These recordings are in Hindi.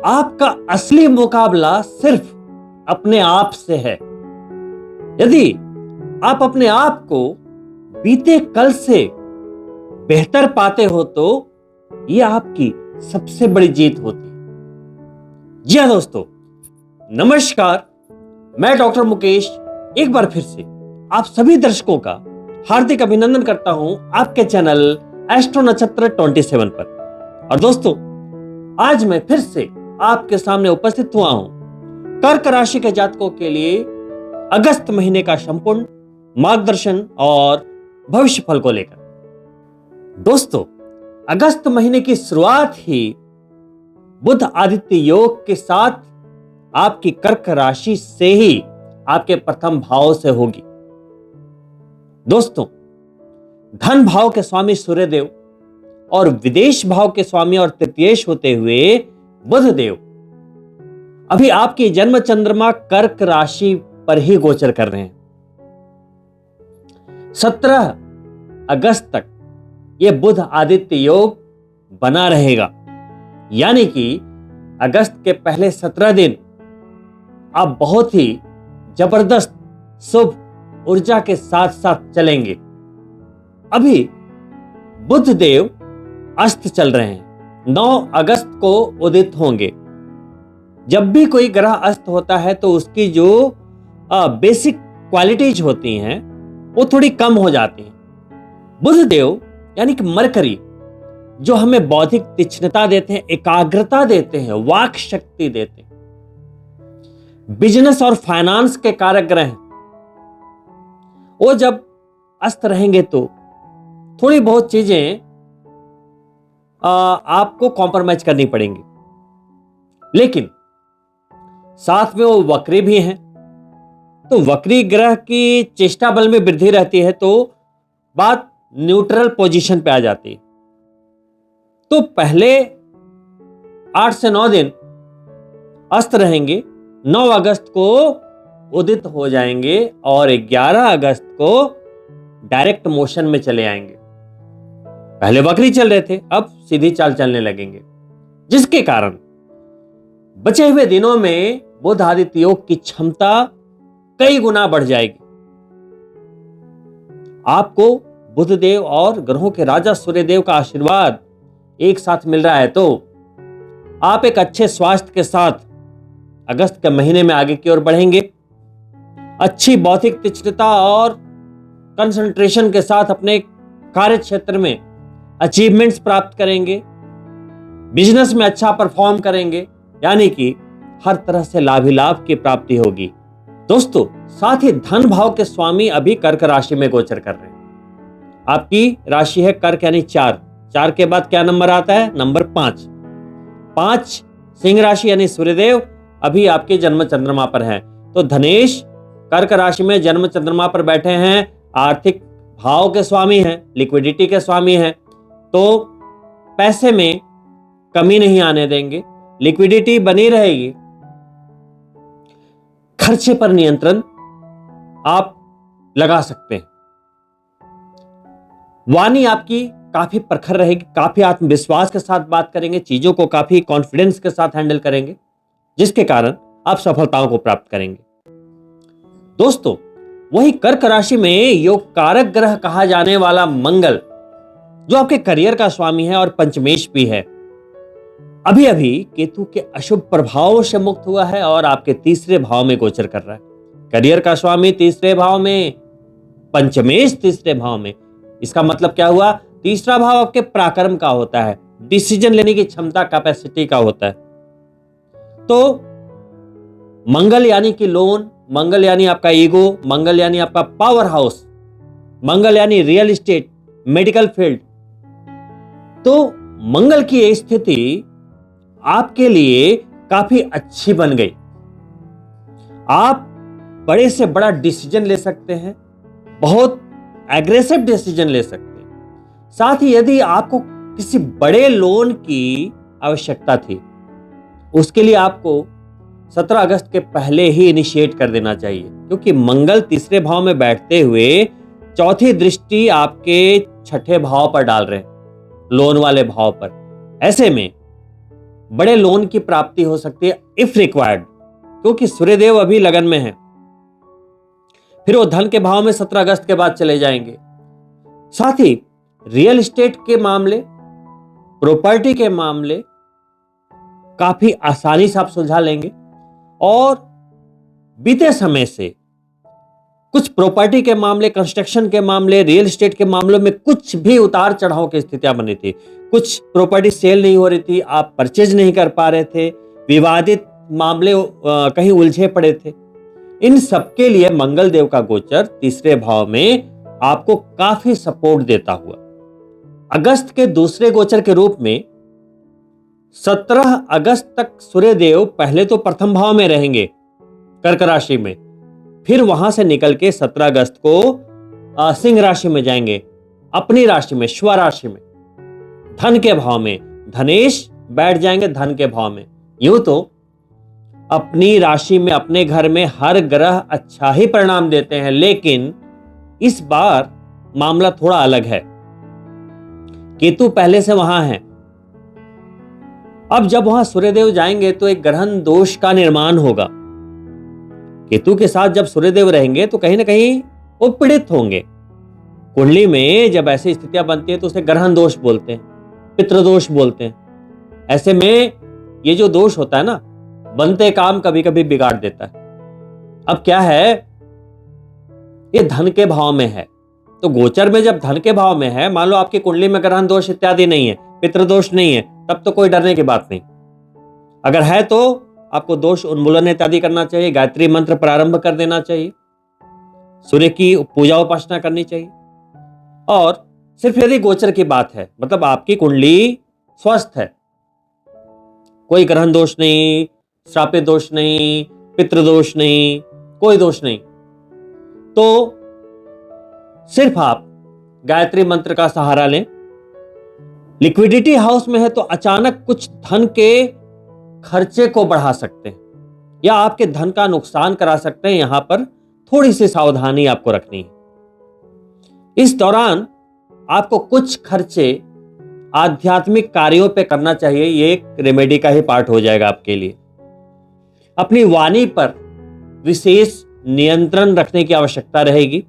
आपका असली मुकाबला सिर्फ अपने आप से है। यदि आप अपने आप को बीते कल से बेहतर पाते हो तो यह आपकी सबसे बड़ी जीत होती है। जी हां दोस्तों, नमस्कार। मैं डॉक्टर मुकेश एक बार फिर से आप सभी दर्शकों का हार्दिक अभिनंदन करता हूं आपके चैनल एस्ट्रो नक्षत्र 27 पर। और दोस्तों, आज मैं फिर से आपके सामने उपस्थित हुआ हूं कर्क राशि के जातकों के लिए अगस्त महीने का संपूर्ण मार्गदर्शन और भविष्य फल को लेकर। दोस्तों, अगस्त महीने की शुरुआत ही बुध आदित्य योग के साथ आपकी कर्क राशि से ही आपके प्रथम भाव से होगी। दोस्तों, धन भाव के स्वामी सूर्यदेव और विदेश भाव के स्वामी और तृतीयेश होते हुए बुध देव अभी आपकी जन्म चंद्रमा कर्क राशि पर ही गोचर कर रहे हैं। 17 अगस्त तक यह बुध आदित्य योग बना रहेगा, यानी कि अगस्त के पहले 17 दिन आप बहुत ही जबरदस्त शुभ ऊर्जा के साथ साथ चलेंगे। अभी बुध देव अस्त चल रहे हैं, 9 अगस्त को उदित होंगे। जब भी कोई ग्रह अस्त होता है तो उसकी जो बेसिक क्वालिटीज होती हैं वो थोड़ी कम हो जाती हैं। बुध देव यानी कि मरकरी जो हमें बौद्धिक तीक्ष्णता देते हैं, एकाग्रता देते हैं, वाक शक्ति देते हैं, बिजनेस और फाइनेंस के कारक ग्रह हैं, वो जब अस्त रहेंगे तो थोड़ी बहुत चीजें आपको कॉम्प्रोमाइज करनी पड़ेंगी। लेकिन साथ में वो वक्री भी हैं, तो वक्री ग्रह की चेष्टा बल में वृद्धि रहती है तो बात न्यूट्रल पोजीशन पे आ जाती है। तो पहले 8 से 9 दिन अस्त रहेंगे, 9 अगस्त को उदित हो जाएंगे और 11 अगस्त को डायरेक्ट मोशन में चले आएंगे। पहले वक्री चल रहे थे, अब सीधी चाल चलने लगेंगे, जिसके कारण बचे हुए दिनों में बुध आदित्य योग की क्षमता कई गुना बढ़ जाएगी। आपको बुधदेव और ग्रहों के राजा सूर्यदेव का आशीर्वाद एक साथ मिल रहा है तो आप एक अच्छे स्वास्थ्य के साथ अगस्त के महीने में आगे की ओर बढ़ेंगे। अच्छी बौद्धिक तीक्ष्णता और कंसंट्रेशन के साथ अपने कार्य क्षेत्र में अचीवमेंट्स प्राप्त करेंगे, बिजनेस में अच्छा परफॉर्म करेंगे, यानी कि हर तरह से लाभ ही लाभ की प्राप्ति होगी। दोस्तों, साथ ही धन भाव के स्वामी अभी कर्क राशि में गोचर कर रहे हैं। आपकी राशि है कर्क यानी 4 के बाद क्या नंबर आता है? नंबर 5 सिंह राशि यानी सूर्यदेव अभी आपके जन्म चंद्रमा पर हैं। तो धनेश कर्क राशि में जन्म चंद्रमा पर बैठे हैं, आर्थिक भाव के स्वामी हैं, लिक्विडिटी के स्वामी हैं, तो पैसे में कमी नहीं आने देंगे, लिक्विडिटी बनी रहेगी। खर्चे पर नियंत्रण आप लगा सकते हैं। वाणी आपकी काफी प्रखर रहेगी, काफी आत्मविश्वास के साथ बात करेंगे, चीजों को काफी कॉन्फिडेंस के साथ हैंडल करेंगे, जिसके कारण आप सफलताओं को प्राप्त करेंगे। दोस्तों, वही कर्क राशि में योग कारक ग्रह कहा जाने वाला मंगल जो आपके करियर का स्वामी है और पंचमेश भी है, अभी अभी केतु के अशुभ प्रभाव से मुक्त हुआ है और आपके तीसरे भाव में गोचर कर रहा है। करियर का स्वामी तीसरे भाव में, पंचमेश तीसरे भाव में। इसका मतलब क्या हुआ? तीसरा भाव आपके पराक्रम का होता है, डिसीजन लेने की क्षमता, कैपेसिटी का होता है। तो मंगल यानी कि लोन, मंगल यानी आपका ईगो, मंगल यानी आपका पावर हाउस, मंगल यानी रियल एस्टेट, मेडिकल फील्ड। तो मंगल की ये स्थिति आपके लिए काफी अच्छी बन गई। आप बड़े से बड़ा डिसीजन ले सकते हैं, बहुत एग्रेसिव डिसीजन ले सकते हैं। साथ ही यदि आपको किसी बड़े लोन की आवश्यकता थी, उसके लिए आपको 17 अगस्त के पहले ही इनिशिएट कर देना चाहिए, क्योंकि मंगल तीसरे भाव में बैठते हुए चौथी दृष्टि आपके छठे भाव पर डाल रहे हैं, लोन वाले भाव पर। ऐसे में बड़े लोन की प्राप्ति हो सकती है इफ रिक्वायर्ड, क्योंकि सूर्यदेव अभी लगन में है। फिर वो धन के भाव में 17 अगस्त के बाद चले जाएंगे। साथ ही रियल एस्टेट के मामले, प्रॉपर्टी के मामले काफी आसानी से आप सुलझा लेंगे। और बीते समय से कुछ प्रॉपर्टी के मामले, कंस्ट्रक्शन के मामले, रियल एस्टेट के मामलों में कुछ भी उतार चढ़ाव की स्थितियां बनी थी। कुछ प्रॉपर्टी सेल नहीं हो रही थी, आप परचेज नहीं कर पा रहे थे, विवादित मामले कहीं उलझे पड़े थे। इन सबके लिए मंगल देव का गोचर तीसरे भाव में आपको काफी सपोर्ट देता हुआ अगस्त के दूसरे गोचर के रूप में 17 अगस्त तक सूर्यदेव पहले तो प्रथम भाव में रहेंगे कर्क राशि में, फिर वहां से निकल के 17 अगस्त को सिंह राशि में जाएंगे, अपनी राशि में, स्व राशि में, धन के भाव में। धनेश बैठ जाएंगे धन के भाव में। यूं तो अपनी राशि में, अपने घर में हर ग्रह अच्छा ही परिणाम देते हैं, लेकिन इस बार मामला थोड़ा अलग है। केतु पहले से वहां है। अब जब वहां सूर्यदेव जाएंगे तो एक ग्रहण दोष का निर्माण होगा। केतु के साथ जब सूर्यदेव रहेंगे तो कहीं ना कहीं वो पीड़ित होंगे। कुंडली में जब ऐसी स्थितियां बनती है तो उसे ग्रहण दोष बोलते हैं, पितृदोष बोलते हैं। ऐसे में ये जो दोष होता है ना, बनते काम कभी कभी बिगाड़ देता है। अब क्या है, ये धन के भाव में है, तो गोचर में जब धन के भाव में है, मान लो आपकी कुंडली में ग्रहण दोष इत्यादि नहीं है, पितृदोष नहीं है, तब तो कोई डरने की बात नहीं। अगर है तो आपको दोष उन्मूलन इत्यादि करना चाहिए, गायत्री मंत्र प्रारंभ कर देना चाहिए, सूर्य की पूजा उपासना करनी चाहिए। और सिर्फ यदि गोचर की बात है, मतलब आपकी कुंडली स्वस्थ है, कोई ग्रहण दोष नहीं, श्रापित दोष नहीं, पितृदोष नहीं, कोई दोष नहीं, तो सिर्फ आप गायत्री मंत्र का सहारा लें। लिक्विडिटी हाउस में है तो अचानक कुछ धन के खर्चे को बढ़ा सकते हैं या आपके धन का नुकसान करा सकते हैं। यहां पर थोड़ी सी सावधानी आपको रखनी है। इस दौरान आपको कुछ खर्चे आध्यात्मिक कार्यों पे करना चाहिए, ये एक रेमेडी का ही पार्ट हो जाएगा आपके लिए। अपनी वाणी पर विशेष नियंत्रण रखने की आवश्यकता रहेगी।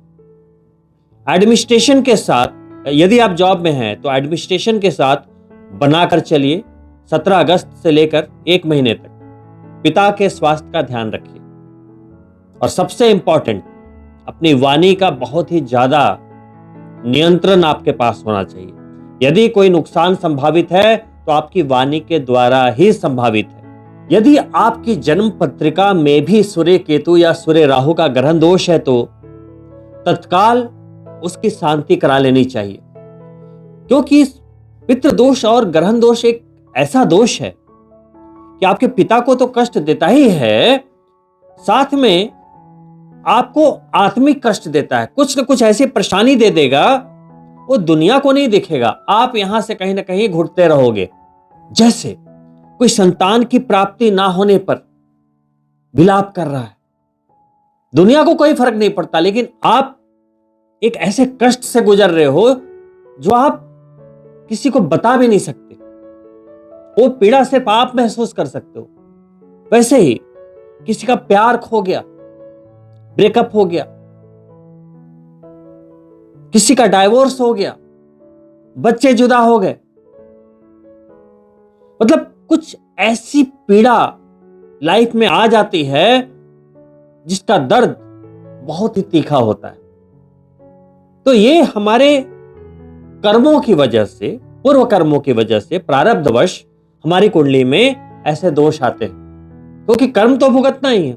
एडमिनिस्ट्रेशन के साथ, यदि आप जॉब में हैं तो एडमिनिस्ट्रेशन के साथ बनाकर चलिए। 17 अगस्त से लेकर 1 महीने तक पिता के स्वास्थ्य का ध्यान रखिए। और सबसे इंपॉर्टेंट, अपनी वाणी का बहुत ही ज्यादा नियंत्रण आपके पास होना चाहिए। यदि कोई नुकसान संभावित है तो आपकी वाणी के द्वारा ही संभावित है। यदि आपकी जन्म पत्रिका में भी सूर्य केतु या सूर्य राहु का ग्रहण दोष है तो तत्काल उसकी शांति करा लेनी चाहिए, क्योंकि पितृ दोष और ग्रहण दोष एक ऐसा दोष है कि आपके पिता को तो कष्ट देता ही है, साथ में आपको आत्मिक कष्ट देता है। कुछ न कुछ ऐसी परेशानी दे देगा, वो दुनिया को नहीं दिखेगा, आप यहां से कहीं ना कहीं घुटते रहोगे। जैसे कोई संतान की प्राप्ति ना होने पर विलाप कर रहा है, दुनिया को कोई फर्क नहीं पड़ता, लेकिन आप एक ऐसे कष्ट से गुजर रहे हो जो आप किसी को बता भी नहीं सकते। वो पीड़ा सिर्फ आप महसूस कर सकते हो। वैसे ही किसी का प्यार खो गया, ब्रेकअप हो गया, किसी का डाइवोर्स हो गया, बच्चे जुदा हो गए, मतलब कुछ ऐसी पीड़ा लाइफ में आ जाती है जिसका दर्द बहुत ही तीखा होता है। तो ये हमारे कर्मों की वजह से, पूर्व कर्मों की वजह से, प्रारब्धवश हमारी कुंडली में ऐसे दोष आते हैं, क्योंकि कर्म तो भुगतना ही है।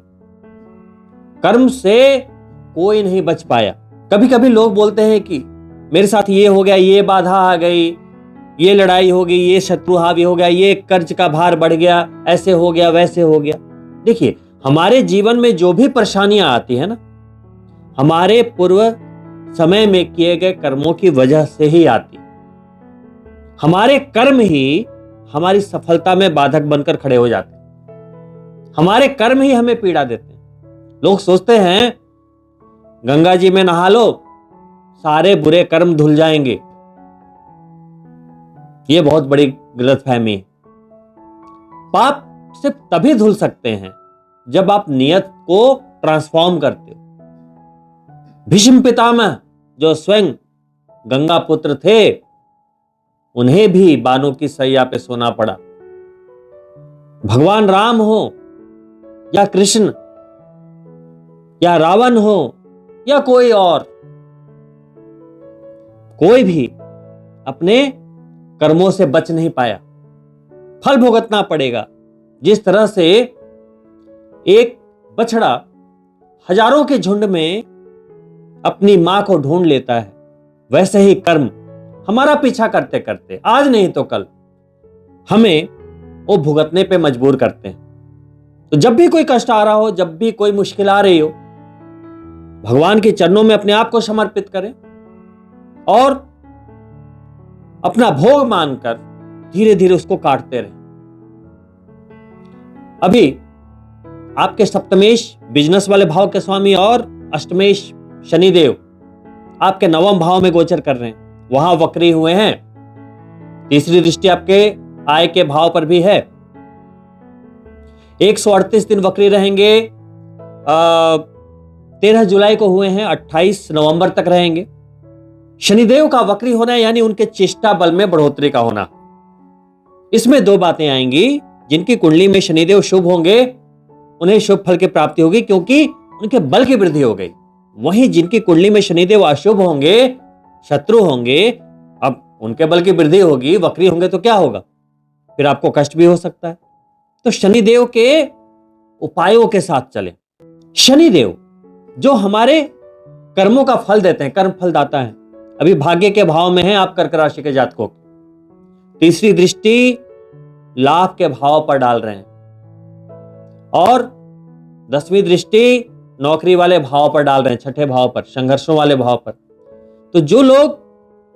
कर्म से कोई नहीं बच पाया। कभी कभी लोग बोलते हैं कि मेरे साथ ये हो गया, ये बाधा आ गई, ये लड़ाई हो गई, ये शत्रु हावी हो गया, ये कर्ज का भार बढ़ गया, ऐसे हो गया, वैसे हो गया। देखिए, हमारे जीवन में जो भी परेशानियां आती है ना, हमारे पूर्व समय में किए गए कर्मों की वजह से ही आती। हमारे कर्म ही हमारी सफलता में बाधक बनकर खड़े हो जाते हैं। हमारे कर्म ही हमें पीड़ा देते हैं। लोग सोचते हैं गंगा जी में नहा लो, सारे बुरे कर्म धुल जाएंगे। ये बहुत बड़ी गलतफहमी है। पाप सिर्फ तभी धुल सकते हैं जब आप नियत को ट्रांसफॉर्म करते हो। भीष्म पितामह जो स्वयं गंगा पुत्र थे, उन्हें भी बानों की सैया पे सोना पड़ा। भगवान राम हो या कृष्ण या रावण हो या कोई और, कोई भी अपने कर्मों से बच नहीं पाया, फल भुगतना पड़ेगा। जिस तरह से एक बछड़ा हजारों के झुंड में अपनी मां को ढूंढ लेता है, वैसे ही कर्म हमारा पीछा करते करते आज नहीं तो कल हमें वो भुगतने पे मजबूर करते हैं। तो जब भी कोई कष्ट आ रहा हो, जब भी कोई मुश्किल आ रही हो, भगवान के चरणों में अपने आप को समर्पित करें और अपना भोग मानकर धीरे धीरे उसको काटते रहें। अभी आपके सप्तमेश बिजनेस वाले भाव के स्वामी और अष्टमेश शनिदेव आपके नवम भाव में गोचर कर रहे हैं, वहां वक्री हुए हैं। तीसरी दृष्टि आपके आय के भाव पर भी है। 138 दिन वक्री रहेंगे। 13 जुलाई को हुए हैं, 28 नवंबर तक रहेंगे। शनिदेव का वक्री होना यानी उनके चेष्टा बल में बढ़ोतरी का होना। इसमें दो बातें आएंगी। जिनकी कुंडली में शनिदेव शुभ होंगे उन्हें शुभ फल की प्राप्ति होगी क्योंकि उनके बल की वृद्धि हो गई। वहीं जिनकी कुंडली में शनिदेव अशुभ होंगे, शत्रु होंगे, अब उनके बल की वृद्धि होगी, वक्री होंगे तो क्या होगा, फिर आपको कष्ट भी हो सकता है। तो शनिदेव के उपायों के साथ चलें। शनिदेव जो हमारे कर्मों का फल देते हैं, कर्म फल दाता है। अभी भाग्य के भाव में है आप कर्क राशि के जातकों की। तीसरी दृष्टि लाभ के भाव पर डाल रहे हैं और 10वीं दृष्टि नौकरी वाले भाव पर डाल रहे हैं, छठे भाव पर, संघर्षों वाले भाव पर। तो जो लोग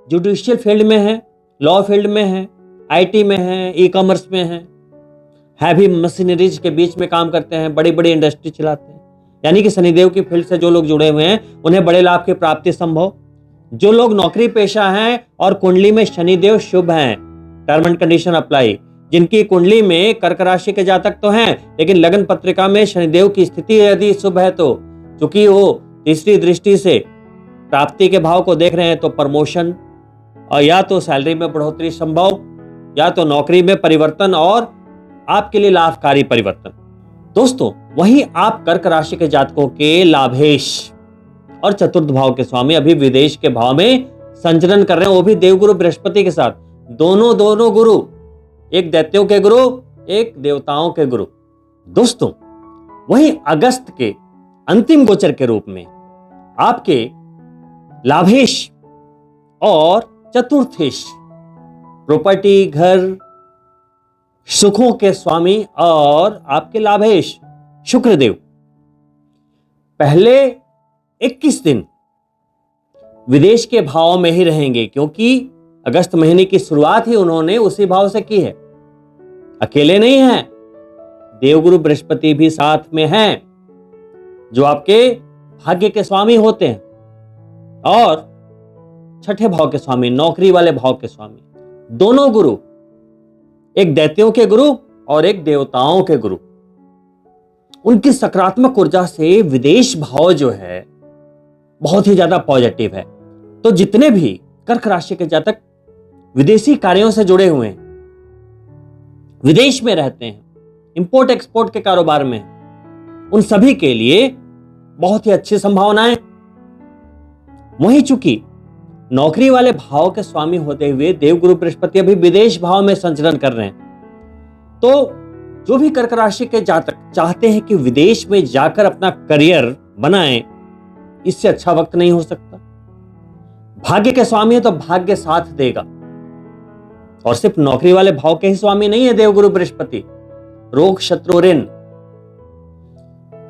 जुडिशियल फील्ड में हैं, लॉ फील्ड में हैं, आईटी में हैं, ई कॉमर्स में हैं, हैवी मशीनरीज के बीच में काम करते हैं, बड़ी बड़ी इंडस्ट्री चलाते हैं, यानी कि शनिदेव की फील्ड से जो लोग जुड़े हुए हैं उन्हें बड़े लाभ की प्राप्ति संभव। जो लोग नौकरी पेशा हैं और कुंडली में शनिदेव शुभ हैं, टर्म एंड कंडीशन अप्लाई। जिनकी कुंडली में कर्क राशि के जातक तो हैं लेकिन लगन पत्रिका में शनिदेव की स्थिति यदि शुभ है तो चूंकि वो तीसरी दृष्टि से प्राप्ति के भाव को देख रहे हैं तो प्रमोशन और या तो सैलरी में बढ़ोतरी संभव, या तो नौकरी में परिवर्तन और आपके लिए लाभकारी परिवर्तन। दोस्तों, वहीं आप कर्क राशि के जातकों के लाभेश और चतुर्थ भाव के स्वामी अभी विदेश के भाव में संचरण कर रहे हैं, वो भी देवगुरु बृहस्पति के साथ। दोनों गुरु, एक दैत्यों के गुरु, एक देवताओं के गुरु। दोस्तों, वहीं अगस्त के अंतिम गोचर के रूप में आपके लाभेश और चतुर्थेश, प्रॉपर्टी, घर, सुखों के स्वामी और आपके लाभेश शुक्रदेव पहले 21 दिन विदेश के भाव में ही रहेंगे क्योंकि अगस्त महीने की शुरुआत ही उन्होंने उसी भाव से की है। अकेले नहीं हैं, देवगुरु बृहस्पति भी साथ में हैं जो आपके भाग्य के स्वामी होते हैं और छठे भाव के स्वामी, नौकरी वाले भाव के स्वामी। दोनों गुरु, एक दैत्यों के गुरु और एक देवताओं के गुरु, उनकी सकारात्मक ऊर्जा से विदेश भाव जो है बहुत ही ज्यादा पॉजिटिव है। तो जितने भी कर्क राशि के जातक विदेशी कार्यों से जुड़े हुए हैं, विदेश में रहते हैं, इंपोर्ट एक्सपोर्ट के कारोबार में, उन सभी के लिए बहुत ही अच्छी संभावनाएं। वहीं चूंकि नौकरी वाले भाव के स्वामी होते हुए देवगुरु बृहस्पति अभी विदेश भाव में संचरण कर रहे हैं, तो जो भी कर्क राशि के जातक चाहते हैं कि विदेश में जाकर अपना करियर बनाएं, इससे अच्छा वक्त नहीं हो सकता। भाग्य के स्वामी है तो भाग्य साथ देगा। और सिर्फ नौकरी वाले भाव के ही स्वामी नहीं है देवगुरु बृहस्पति, रोग, शत्रु, ऋण,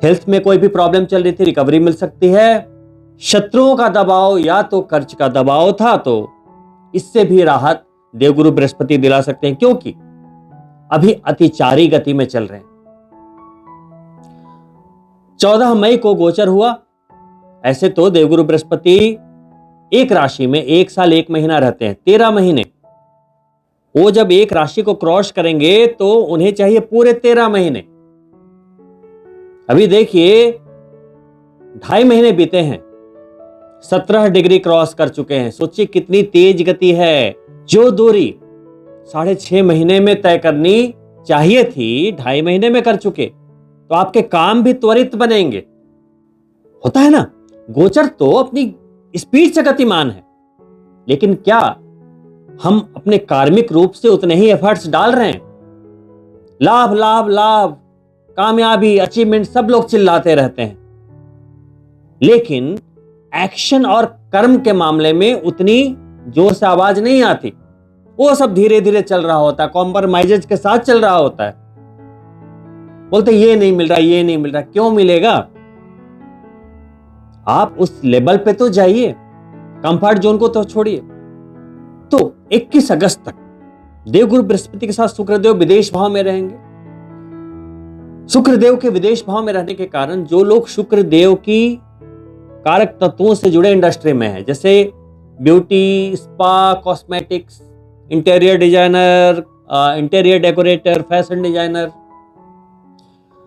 हेल्थ में कोई भी प्रॉब्लम चल रही थी, रिकवरी मिल सकती है। शत्रुओं का दबाव या तो कर्ज का दबाव था तो इससे भी राहत देवगुरु बृहस्पति दिला सकते हैं क्योंकि अभी अतिचारी गति में चल रहे हैं। 14 मई को गोचर हुआ। ऐसे तो देवगुरु बृहस्पति एक राशि में 1 साल 1 महीना रहते हैं, 13 महीने वो जब एक राशि को क्रॉस करेंगे तो उन्हें चाहिए पूरे 13 महीने। अभी देखिए 2.5 महीने बीते हैं, 17 डिग्री क्रॉस कर चुके हैं। सोचिए कितनी तेज गति है। जो दूरी 6.5 महीने में तय करनी चाहिए थी, 2.5 महीने में कर चुके, तो आपके काम भी त्वरित बनेंगे। होता है ना, गोचर तो अपनी स्पीड से गतिमान है, लेकिन क्या हम अपने कार्मिक रूप से उतने ही एफर्ट्स डाल रहे हैं? लाभ लाभ लाभ, कामयाबी, अचीवमेंट, सब लोग चिल्लाते रहते हैं, लेकिन एक्शन और कर्म के मामले में उतनी जोर से आवाज नहीं आती। वो सब धीरे धीरे चल रहा होता है, कॉम्प्रोमाइजेज के साथ चल रहा होता है। बोलते ये नहीं मिल रहा, ये नहीं मिल रहा। क्यों मिलेगा? आप उस लेवल पे तो जाइए, कंफर्ट जोन को तो छोड़िए। तो 21 अगस्त तक देवगुरु बृहस्पति के साथ शुक्रदेव विदेश भाव में रहेंगे। शुक्रदेव के विदेश भाव में रहने के कारण जो लोग शुक्रदेव की कारक तत्वों से जुड़े इंडस्ट्री में है, जैसे beauty, spa, cosmetics, interior designer, interior decorator, fashion designer,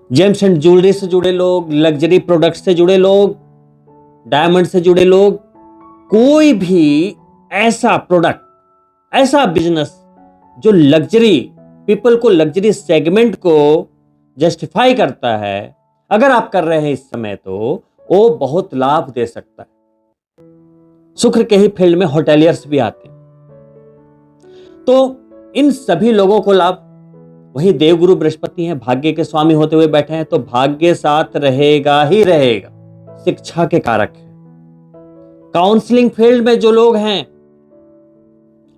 James and jewellery से जुड़े लोग, लग्जरी प्रोडक्ट्स से जुड़े लोग, डायमंड से जुड़े लोग, कोई भी ऐसा प्रोडक्ट, ऐसा बिजनेस जो लग्जरी पीपल को, लग्जरी सेगमेंट को जस्टिफाई करता है, अगर आप कर रहे हैं इस समय, तो वो बहुत लाभ दे सकता है। शुक्र के ही फील्ड में होटेलियर्स भी आते हैं, तो इन सभी लोगों को लाभ। वही देवगुरु बृहस्पति हैं, भाग्य के स्वामी होते हुए बैठे हैं, तो भाग्य साथ रहेगा ही रहेगा। शिक्षा के कारक है। काउंसलिंग फील्ड में जो लोग हैं,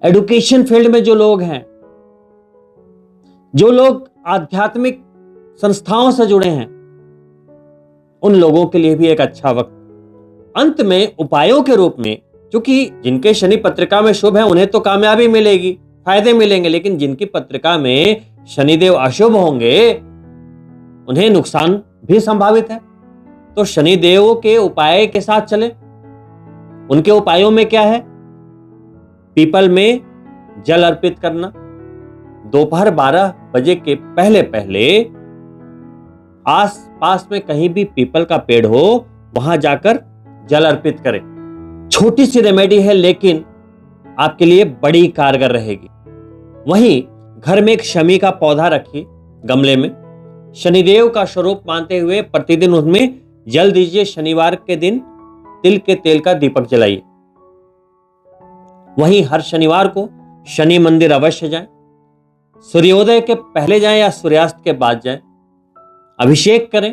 एडुकेशन फील्ड में जो लोग हैं, जो लोग आध्यात्मिक संस्थाओं से जुड़े हैं, उन लोगों के लिए भी एक अच्छा वक्त। अंत में उपायों के रूप में, क्योंकि जिनके शनि पत्रिका में शुभ है उन्हें तो कामयाबी मिलेगी, फायदे मिलेंगे, लेकिन जिनकी पत्रिका में शनिदेव अशुभ होंगे उन्हें नुकसान भी संभावित है। तो शनिदेव के उपाय के साथ चले। उनके उपायों में क्या है? पीपल में जल अर्पित करना, दोपहर 12 बजे के पहले पहले आस पास में कहीं भी पीपल का पेड़ हो, वहां जाकर जल अर्पित करें। छोटी सी रेमेडी है, लेकिन आपके लिए बड़ी कारगर रहेगी। वहीं घर में एक शमी का पौधा रखिए गमले में, शनिदेव का स्वरूप मानते हुए प्रतिदिन उसमें जल दीजिए। शनिवार के दिन तिल के तेल का दीपक जलाइए। वहीं हर शनिवार को शनि मंदिर अवश्य जाएं। सूर्योदय के पहले जाएं या सूर्यास्त के बाद जाएं। अभिषेक करें,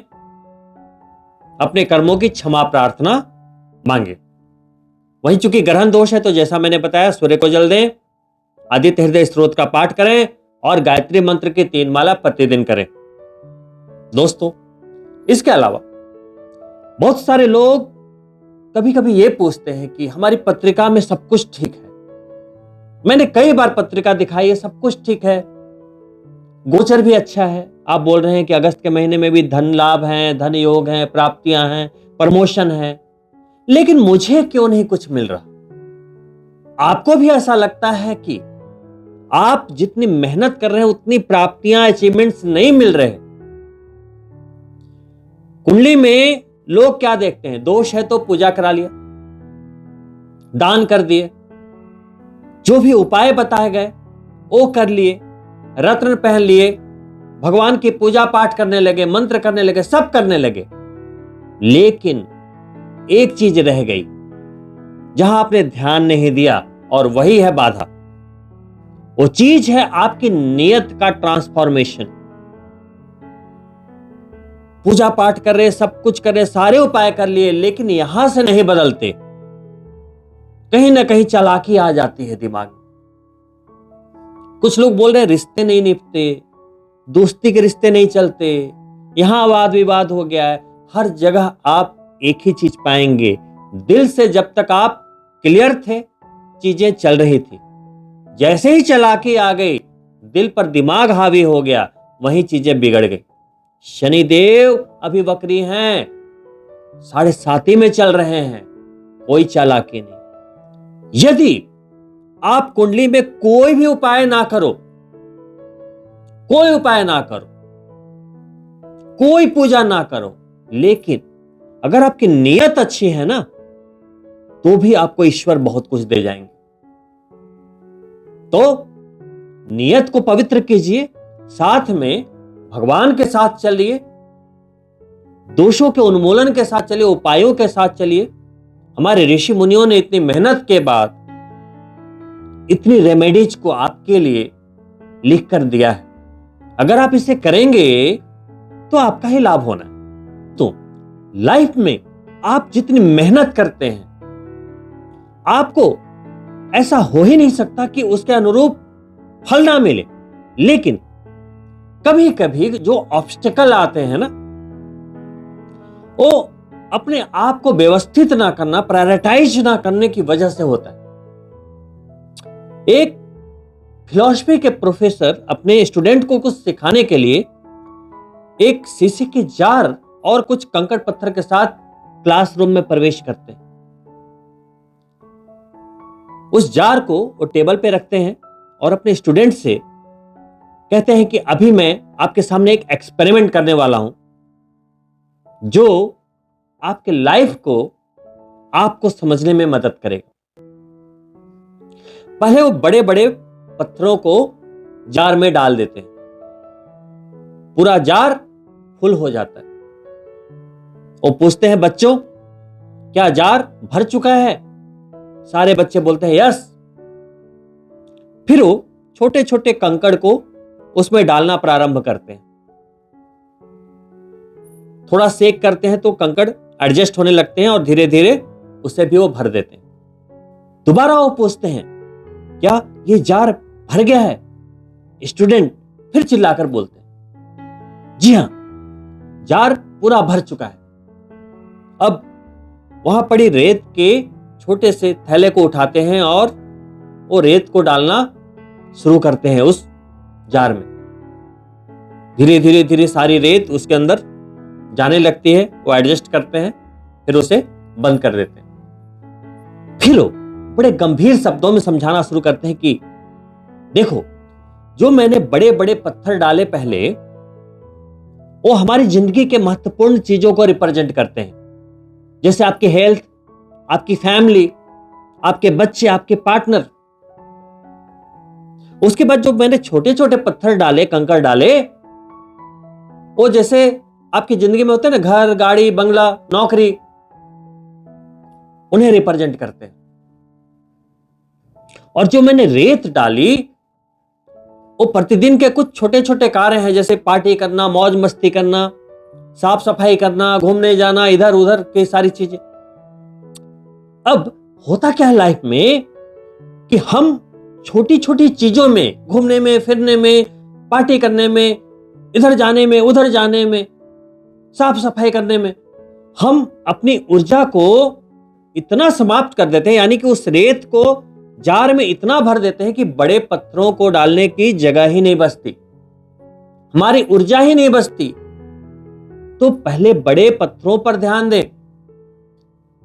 अपने कर्मों की क्षमा प्रार्थना मांगे। वहीं चूंकि ग्रहण दोष है, तो जैसा मैंने बताया, सूर्य को जल दें, आदित्य हृदय स्तोत्र का पाठ करें और गायत्री मंत्र की 3 माला प्रतिदिन करें। दोस्तों, इसके अलावा बहुत सारे लोग कभी कभी ये पूछते हैं कि हमारी पत्रिका में सब कुछ ठीक है, मैंने कई बार पत्रिका दिखाई है, सब कुछ ठीक है, गोचर भी अच्छा है, आप बोल रहे हैं कि अगस्त के महीने में भी धन लाभ है, धन योग है, प्राप्तियां हैं, प्रमोशन है, लेकिन मुझे क्यों नहीं कुछ मिल रहा? आपको भी ऐसा लगता है कि आप जितनी मेहनत कर रहे हैं उतनी प्राप्तियां, अचीवमेंट्स नहीं मिल रहे? कुंडली में लोग क्या देखते हैं? दोष है तो पूजा करा लिया, दान कर दिए, जो भी उपाय बताए गए वो कर लिए, रत्न पहन लिए, भगवान की पूजा पाठ करने लगे, मंत्र करने लगे, सब करने लगे, लेकिन एक चीज रह गई जहां आपने ध्यान नहीं दिया, और वही है बाधा। वो चीज है आपकी नियत का ट्रांसफॉर्मेशन। पूजा पाठ कर रहे, सब कुछ कर रहे, सारे उपाय कर लिए, लेकिन यहां से नहीं बदलते। कहीं ना कहीं चालाकी आ जाती है दिमाग में। कुछ लोग बोल रहे हैं रिश्ते नहीं निपटे, दोस्ती के रिश्ते नहीं चलते, यहां वाद विवाद हो गया है। हर जगह आप एक ही चीज पाएंगे, दिल से जब तक आप क्लियर थे चीजें चल रही थी, जैसे ही चालाकी आ गई, दिल पर दिमाग हावी हो गया, वहीं चीजें बिगड़ गई। शनिदेव अभी वक्री हैं, 7.5 में चल रहे हैं, कोई चालाकी नहीं। यदि आप कुंडली में कोई भी उपाय ना करो, कोई उपाय ना करो, कोई पूजा ना करो, लेकिन अगर आपकी नीयत अच्छी है ना, तो भी आपको ईश्वर बहुत कुछ दे जाएंगे। तो नियत को पवित्र कीजिए, साथ में भगवान के साथ चलिए, दोषों के उन्मूलन के साथ चलिए, उपायों के साथ चलिए। हमारे ऋषि मुनियों ने इतनी मेहनत के बाद इतनी रेमेडीज को आपके लिए लिख कर दिया है। अगर आप इसे करेंगे तो आपका ही लाभ होना है। तो लाइफ में आप जितनी मेहनत करते हैं, आपको ऐसा हो ही नहीं सकता कि उसके अनुरूप फल ना मिले। लेकिन कभी कभी जो ऑब्स्टेकल आते हैं ना, वो अपने आप को व्यवस्थित ना करना, प्रायोरिटाइज ना करने की वजह से होता है। एक फिलॉसफी के प्रोफेसर अपने स्टूडेंट को कुछ सिखाने के लिए एक शीशे की जार और कुछ कंकड़ पत्थर के साथ क्लासरूम में प्रवेश करते हैं। उस जार को वो टेबल पे रखते हैं और अपने स्टूडेंट से कहते हैं कि अभी मैं आपके सामने एक एक्सपेरिमेंट करने वाला हूं, जो आपके लाइफ को आपको समझने में मदद करेगा। पहले वो बड़े बड़े पत्थरों को जार में डाल देते हैं, पूरा जार फुल हो जाता है। वो पूछते हैं, बच्चों क्या जार भर चुका है? सारे बच्चे बोलते हैं यस। फिर वो छोटे छोटे कंकड़ को उसमें डालना प्रारंभ करते हैं। थोड़ा सेक करते हैं तो कंकड़ एडजस्ट होने लगते हैं और धीरे धीरे उसे भी वो भर देते हैं। दोबारा वो पूछते हैं, क्या ये जार भर गया है? स्टूडेंट फिर चिल्लाकर बोलते हैं, जी हां, जार पूरा भर चुका है। अब वहां पड़ी रेत के छोटे से थैले को उठाते हैं और वो रेत को डालना शुरू करते हैं उस जार में। धीरे धीरे धीरे सारी रेत उसके अंदर जाने लगती है। वो एडजस्ट करते हैं, फिर उसे बंद कर देते हैं। फिर वो बड़े गंभीर शब्दों में समझाना शुरू करते हैं कि देखो, जो मैंने बड़े बड़े पत्थर डाले पहले, वो हमारी जिंदगी के महत्वपूर्ण चीजों को रिप्रेजेंट करते हैं, जैसे आपकी हेल्थ, आपकी फैमिली, आपके बच्चे, आपके पार्टनर। उसके बाद जो मैंने छोटे छोटे पत्थर डाले, कंकड़ डाले, वो जैसे आपकी जिंदगी में होते हैं ना, घर, गाड़ी, बंगला, नौकरी, उन्हें रिप्रेजेंट करते हैं। और जो मैंने रेत डाली, वो प्रतिदिन के कुछ छोटे छोटे कार्य हैं, जैसे पार्टी करना, मौज मस्ती करना, साफ सफाई करना, घूमने जाना, इधर उधर की सारी चीजें। अब होता क्या है लाइफ में कि हम छोटी छोटी चीजों में, घूमने में, फिरने में, पार्टी करने में, इधर जाने में, उधर जाने में, साफ सफाई करने में, हम अपनी ऊर्जा को इतना समाप्त कर देते हैं, यानी कि उस रेत को जार में इतना भर देते हैं कि बड़े पत्थरों को डालने की जगह ही नहीं बचती, हमारी ऊर्जा ही नहीं बचती। तो पहले बड़े पत्थरों पर ध्यान दें,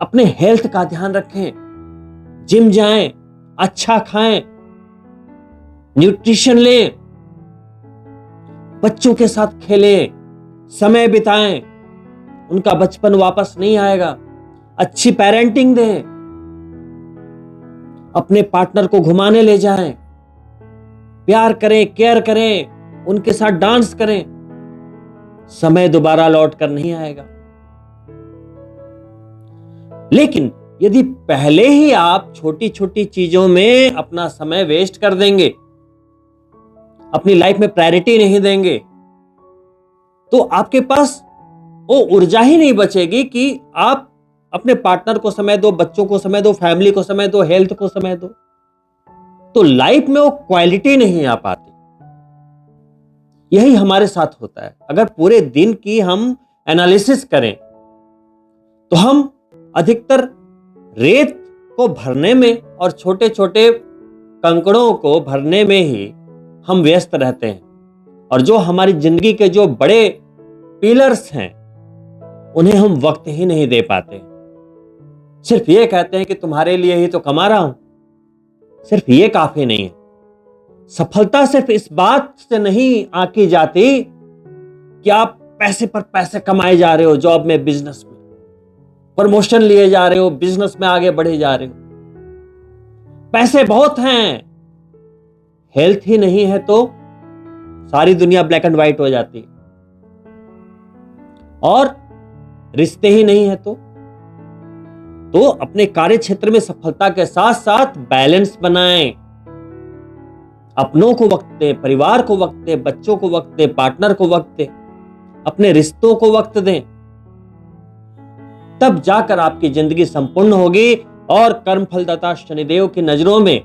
अपने हेल्थ का ध्यान रखें, जिम जाएं, अच्छा खाएं, न्यूट्रिशन लें, बच्चों के साथ खेलें, समय बिताएं, उनका बचपन वापस नहीं आएगा। अच्छी पेरेंटिंग दें, अपने पार्टनर को घुमाने ले जाएं, प्यार करें, केयर करें, उनके साथ डांस करें। समय दोबारा लौट कर नहीं आएगा। लेकिन यदि पहले ही आप छोटी छोटी चीजों में अपना समय वेस्ट कर देंगे, अपनी लाइफ में प्रायोरिटी नहीं देंगे, तो आपके पास वो ऊर्जा ही नहीं बचेगी कि आप अपने पार्टनर को समय दो, बच्चों को समय दो, फैमिली को समय दो, हेल्थ को समय दो। तो लाइफ में वो क्वालिटी नहीं आ पाती। यही हमारे साथ होता है। अगर पूरे दिन की हम एनालिसिस करें तो हम अधिकतर रेत को भरने में और छोटे छोटे कंकड़ों को भरने में ही हम व्यस्त रहते हैं, और जो हमारी जिंदगी के जो बड़े पिलर्स हैं उन्हें हम वक्त ही नहीं दे पाते। सिर्फ ये कहते हैं कि तुम्हारे लिए ही तो कमा रहा हूं, सिर्फ ये काफी नहीं है। सफलता सिर्फ इस बात से नहीं आंकी जाती कि आप पैसे पर पैसे कमाए जा रहे हो, जॉब में, बिजनेस में प्रमोशन लिए जा रहे हो, बिजनेस में आगे बढ़े जा रहे हो। पैसे बहुत हैं, हेल्थ ही नहीं है तो सारी दुनिया ब्लैक एंड व्हाइट हो जाती है। और रिश्ते ही नहीं है तो अपने कार्य क्षेत्र में सफलता के साथ साथ बैलेंस बनाएं। अपनों को वक्त दें, परिवार को वक्त दें, बच्चों को वक्त दें, पार्टनर को वक्त दें, अपने रिश्तों को वक्त दें। तब जाकर आपकी जिंदगी संपूर्ण होगी और कर्म फलदाता शनिदेव की नजरों में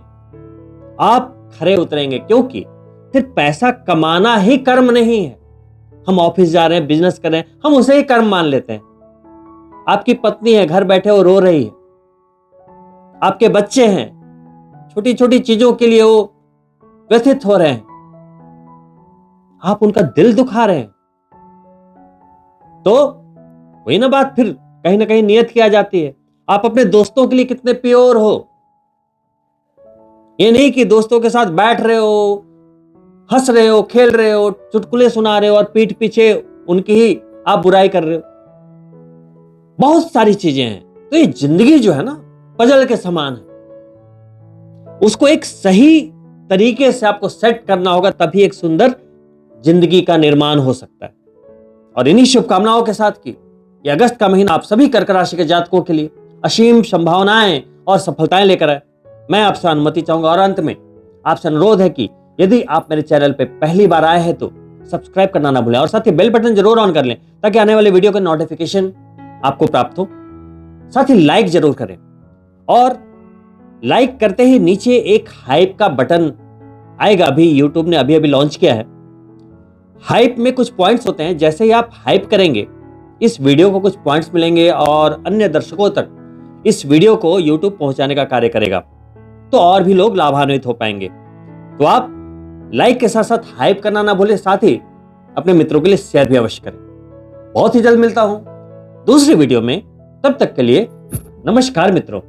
आप खरे उतरेंगे। क्योंकि सिर्फ पैसा कमाना ही कर्म नहीं है। हम ऑफिस जा रहे हैं, बिजनेस कर रहे हैं, हम उसे ही कर्म मान लेते हैं। आपकी पत्नी है, घर बैठे वो रो रही है, आपके बच्चे हैं, छोटी छोटी चीजों के लिए वो व्यथित हो रहे हैं, आप उनका दिल दुखा रहे हैं, तो वही ना बात फिर कहीं ना कहीं नियत की आ जाती है। आप अपने दोस्तों के लिए कितने प्योर हो। ये नहीं कि दोस्तों के साथ बैठ रहे हो, हंस रहे हो, खेल रहे हो, चुटकुले सुना रहे हो और पीठ पीछे उनकी ही आप बुराई कर रहे हो। बहुत सारी चीजें हैं। तो ये जिंदगी जो है ना, पजल के समान है। उसको एक सही तरीके से आपको सेट करना होगा, तभी एक सुंदर जिंदगी का निर्माण हो सकता है। और इन्हीं शुभकामनाओं के साथ कि ये अगस्त का महीना आप सभी कर्क राशि के जातकों के लिए असीम संभावनाएं और सफलताएं लेकर आए। मैं आपसे अनुमति चाहूंगा और अंत में आपसे अनुरोध है कि यदि आप मेरे चैनल पे पहली बार आए हैं तो सब्सक्राइब करना ना भूलें और साथ ही बेल बटन जरूर ऑन कर लें ताकि आने वाले वीडियो का नोटिफिकेशन आपको प्राप्त हो। साथ ही लाइक जरूर करें और लाइक करते ही नीचे एक हाइप का बटन आएगा। अभी यूट्यूब ने अभी लॉन्च किया है। हाइप में कुछ पॉइंट्स होते हैं, जैसे ही आप हाइप करेंगे इस वीडियो को कुछ पॉइंट्स मिलेंगे और अन्य दर्शकों तक इस वीडियो को यूट्यूब पहुंचाने का कार्य करेगा, तो और भी लोग लाभान्वित हो पाएंगे। तो आप लाइक के साथ साथ हाइप करना ना भूलें, साथ ही अपने मित्रों के लिए शेयर भी अवश्य करें। बहुत ही जल्द मिलता हूं दूसरी वीडियो में, तब तक के लिए नमस्कार मित्रों।